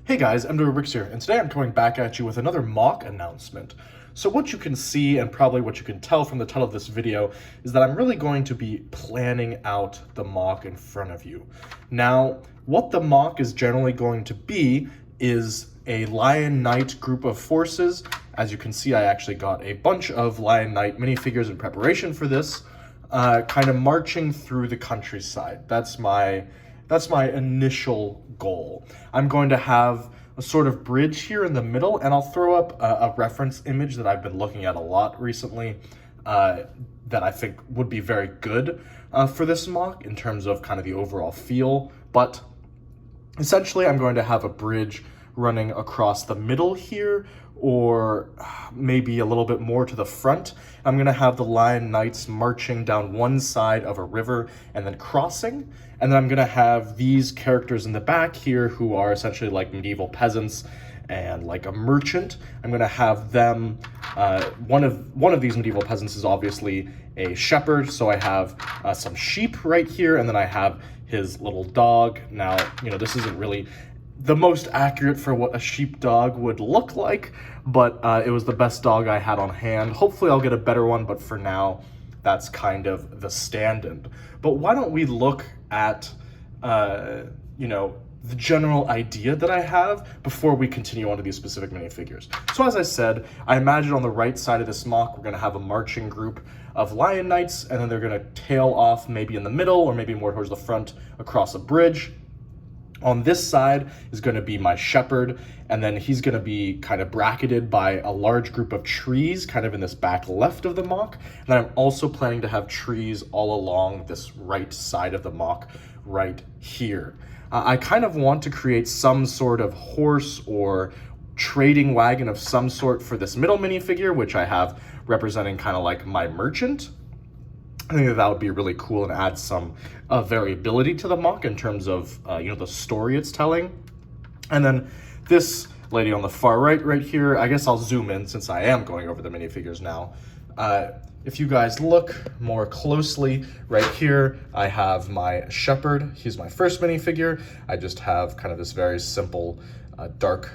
Hey guys, MWRix here, and today I'm coming back at you with another MOC announcement. So what you can see, and probably what you can tell from the title of this video, is that I'm really going to be planning out the MOC in front of you. Now, what the MOC is generally going to be is a Lion Knight group of forces. As you can see, I actually got a bunch of Lion Knight minifigures in preparation for this, kind of marching through the countryside. That's my initial goal. I'm going to have a sort of bridge here in the middle, and I'll throw up a reference image that I've been looking at a lot recently that I think would be very good for this MOC in terms of kind of the overall feel. But essentially, I'm going to have a bridge running across the middle here, or maybe a little bit more to the front. I'm gonna have the Lion Knights marching down one side of a river and then crossing. And then I'm gonna have these characters in the back here who are essentially like medieval peasants and like a merchant. I'm gonna have them, one of these medieval peasants is obviously a shepherd. So I have some sheep right here, and then I have his little dog. Now, this isn't really the most accurate for what a sheepdog would look like, but it was the best dog I had on hand. Hopefully I'll get a better one, but for now, that's kind of the stand-in. But why don't we look at, the general idea that I have before we continue on to these specific minifigures. So as I said, I imagine on the right side of this MOC, we're gonna have a marching group of Lion Knights, and then they're gonna tail off maybe in the middle or maybe more towards the front across a bridge. On this side is going to be my shepherd, and then he's going to be kind of bracketed by a large group of trees kind of in this back left of the MOC. And then I'm also planning to have trees all along this right side of the MOC right here. I kind of want to create some sort of horse or trading wagon of some sort for this middle minifigure, which I have representing kind of like my merchant. I think that would be really cool and add some variability to the MOC in terms of, the story it's telling. And then this lady on the far right here, I guess I'll zoom in since I am going over the minifigures now. If you guys look more closely right here, I have my shepherd. He's my first minifigure. I just have kind of this very simple dark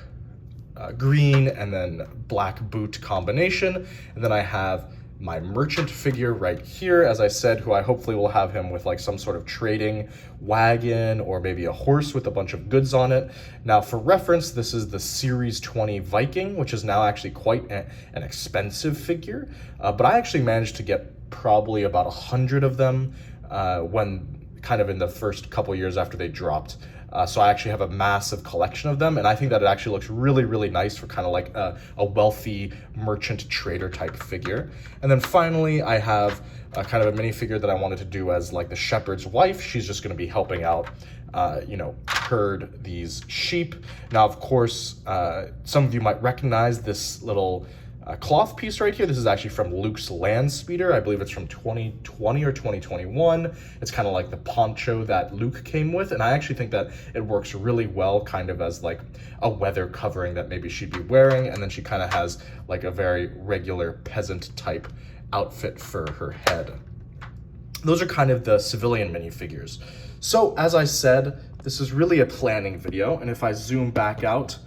green and then black boot combination. And then I have my merchant figure right here, as I said, who I hopefully will have him with like some sort of trading wagon or maybe a horse with a bunch of goods on it. Now for reference, this is the Series 20 Viking, which is now actually quite an expensive figure, but I actually managed to get probably about 100 of them when kind of in the first couple years after they dropped. So I actually have a massive collection of them, and I think that it actually looks really, really nice for kind of like a wealthy merchant trader type figure. And then finally, I have kind of a minifigure that I wanted to do as like the shepherd's wife. She's just going to be helping out, herd these sheep. Now, of course, some of you might recognize this little cloth piece right here. This is actually from Luke's Land Speeder. I believe it's from 2020 or 2021. It's kind of like the poncho that Luke came with, and I actually think that it works really well kind of as like a weather covering that maybe she'd be wearing, and then she kind of has like a very regular peasant type outfit for her head. Those are kind of the civilian minifigures. So as I said, this is really a planning video, and if I zoom back out,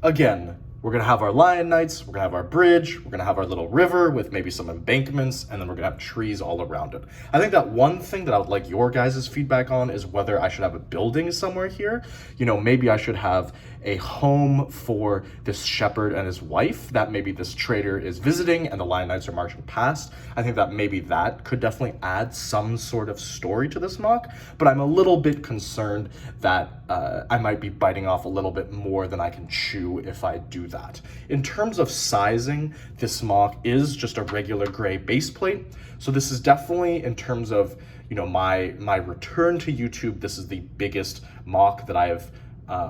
again, we're gonna have our Lion Knights, we're gonna have our bridge, we're gonna have our little river with maybe some embankments, and then we're gonna have trees all around it. I think that one thing that I would like your guys' feedback on is whether I should have a building somewhere here. Maybe I should have a home for this shepherd and his wife that maybe this trader is visiting and the Lion Knights are marching past. I think that maybe that could definitely add some sort of story to this MOC, but I'm a little bit concerned that I might be biting off a little bit more than I can chew if I do that. In terms of sizing, this MOC is just a regular gray base plate. So this is definitely, in terms of, my return to YouTube, this is the biggest MOC that I have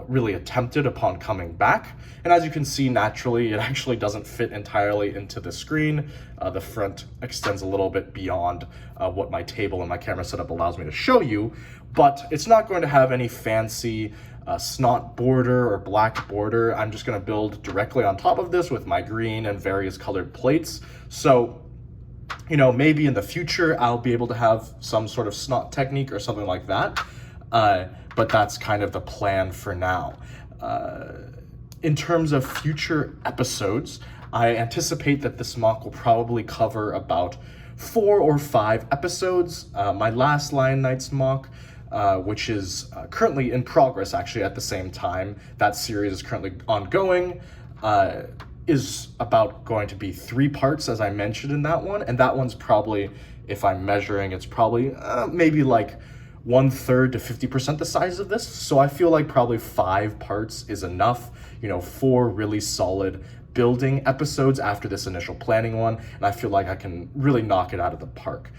really attempted upon coming back. And as you can see, naturally, it actually doesn't fit entirely into the screen. The front extends a little bit beyond what my table and my camera setup allows me to show you, but it's not going to have any fancy snot border or black border. I'm just going to build directly on top of this with my green and various colored plates. So, maybe in the future, I'll be able to have some sort of snot technique or something like that. But that's kind of the plan for now. in terms of future episodes, I anticipate that this mock will probably cover about 4 or 5 episodes. My last Lion Knights mock, which is currently in progress actually at the same time, that series is currently ongoing, is about going to be 3 parts, as I mentioned in that one, and that one's probably, if I'm measuring, it's probably maybe like 1/3 to 50% the size of this. So I feel like probably 5 parts is enough, 4 really solid building episodes after this initial planning one, and I feel like I can really knock it out of the park.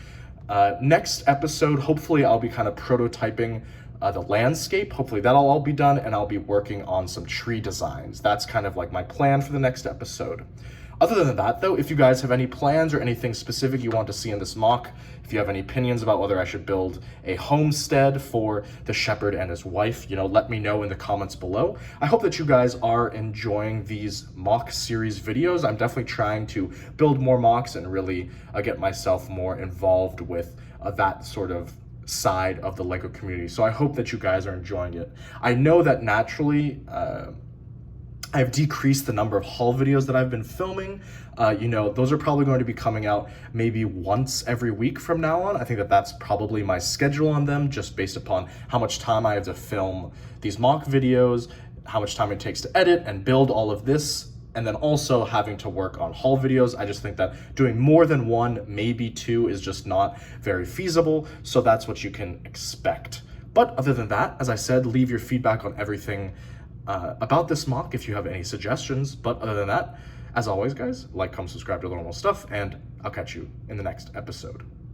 Next episode, hopefully I'll be kind of prototyping the landscape. Hopefully that'll all be done, and I'll be working on some tree designs. That's kind of like my plan for the next episode. Other than that, though, if you guys have any plans or anything specific you want to see in this mock, if you have any opinions about whether I should build a homestead for the shepherd and his wife, let me know in the comments below. I hope that you guys are enjoying these mock series videos. I'm definitely trying to build more mocks and really get myself more involved with that sort of side of the LEGO community. So I hope that you guys are enjoying it. I know that naturally, I've decreased the number of haul videos that I've been filming. Those are probably going to be coming out maybe once every week from now on. I think that that's probably my schedule on them, just based upon how much time I have to film these mock videos, how much time it takes to edit and build all of this, and then also having to work on haul videos. I just think that doing more than 1, maybe 2 is just not very feasible. So that's what you can expect. But other than that, as I said, leave your feedback on everything about this mock if you have any suggestions. But other than that, as always, guys, like, comment, subscribe to learn more stuff, and I'll catch you in the next episode.